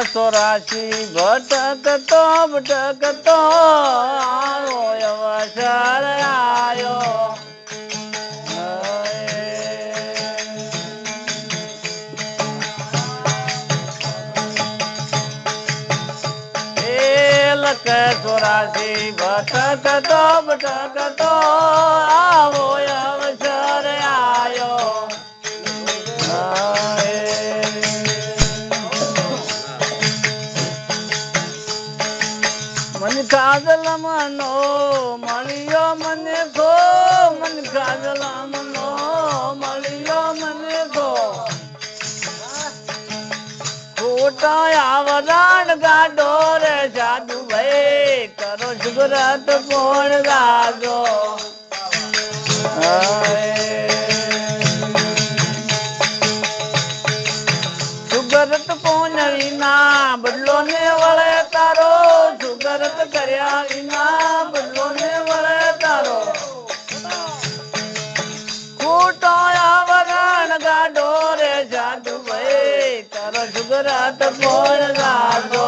ચોરાશી ભટકતો ભટકતો અવસર આયો ચોરાશી ભટકતો ભટકતો આવો અવસર આયો મન કાજલ મનો મળ્યો મને ખો મન કાજલ મનો મળ્યો મને ખો ખોટા આવરણ ગાડો રે સાધુ ભાઈ કરો સુગરત કોણ ગાજો સુગરત કોણ વિના બદલો ને વળે તારો સુગરત કર્યા વિના બદલો ને વળે તારો ખોટો આવરણ ગાડો રે સાધુ ભાઈ તારો સુગરત કોણ ગાજો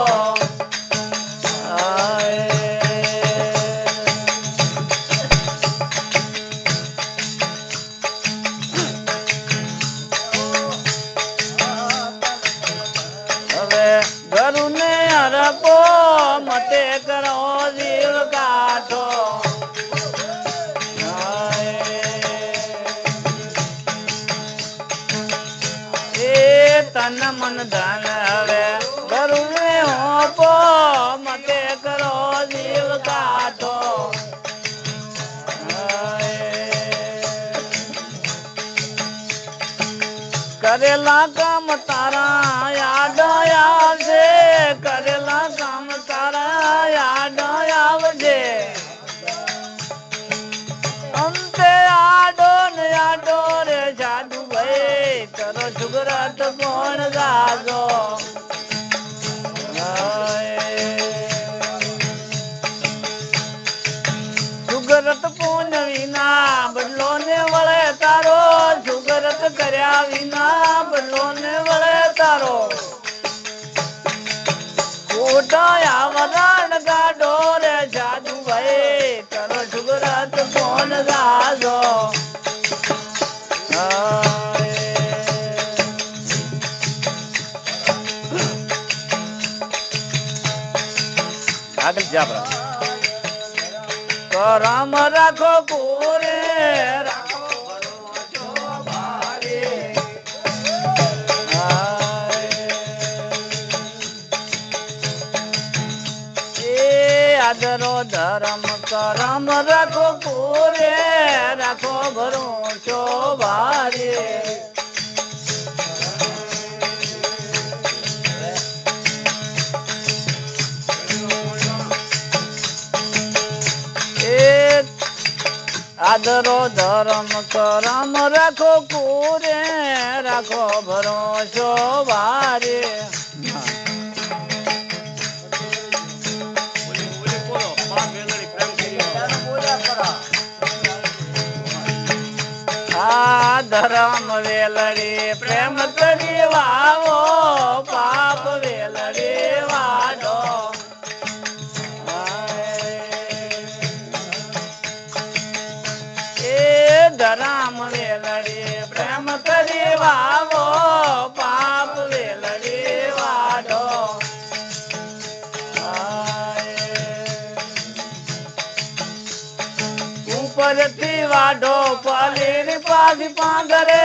ગરુને અરપો મતે કરો જીવ કાઢો એ તન મન ધન હવે ગરુને હોપો મતે કરો જીવ કાઢો કરેલા કામ તારા યાદ આવજે કરેલા કામ તારા યાદ આવજે અંતે આડો ને આડો રે સાધુ ભાઈ કરો સુગરત કોણ ગાજો સુગરત કોણ વિના બદલો ને વળે તારો સુગરત કર્યા વિના બદલો ને વળે તારો ખોટા આવરણ ગાડો રે સાધુ ભાઈ કરો સુગરત કોણ ગાજો આગળ જા તો રામ રાખો કોરે રાખો આદરો ધર્મ કરમ રાખો કોરે રાખો ભરોસો ભારે આદરો ધર્મ કરમ રાખો કોરે રાખો ભરોસો ભારે આ ધર્મ વેલડી પ્રેમ કરી વાવો પાપ વેલડી વાડો એ ધર્મ વેલડી પ્રેમ કરી વાવો પાપ વેલડી વાડો ઉપરથી વાઢો પલીની પાછી પાંગરે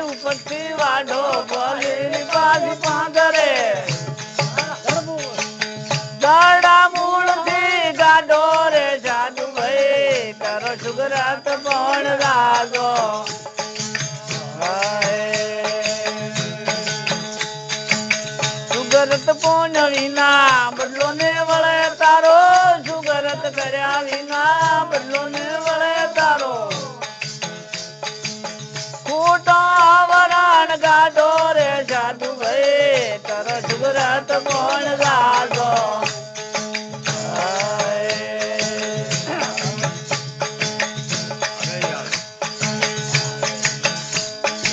ઉપરથી વાઢો પલીની પાછી પાંગરે ગાડા મૂળથી ગાડો રે સાધુ ભાઈ કરો સુગરત પણ ગાજો સુગરત પણ વિના બદલો ને વળે તારો સુગરત કર્યા વિના બદલો ને વળે તારો કોણ જાજો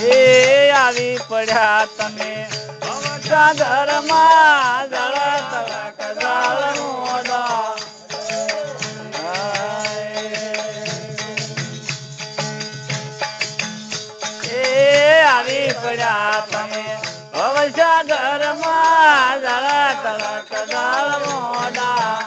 એ આવી પડ્યા તમે ઘરમાં જળ તળક જળ મોડા એ આવી પડ્યા તમે ભવસા ઘરમાં જળ તળક જળ મોડા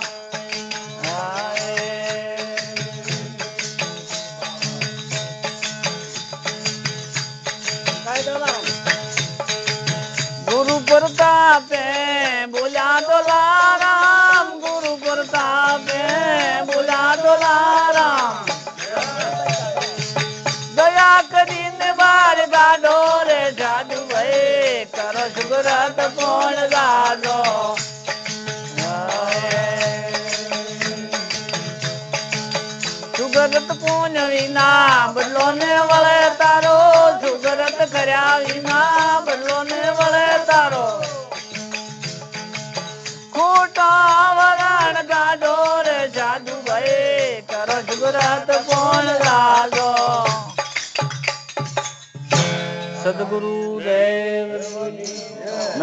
गुरु प्रतापे बोला दोलाराम गुरु प्रतापे बोला दोलाराम दया કરીને બાર ગાડો રે જાદુ ભાઈ કરો સુગરત કોણ ગાડો સુગરત કોણ વિના બદલો ને વળે તારો સુગરત કર્યા વિના બદલો ને વળે તારો ખોટા વરણ ગાડો રે જાદુ ભાઈ કરો સુગરત કોણ ગાડો સદગુરુ દેવ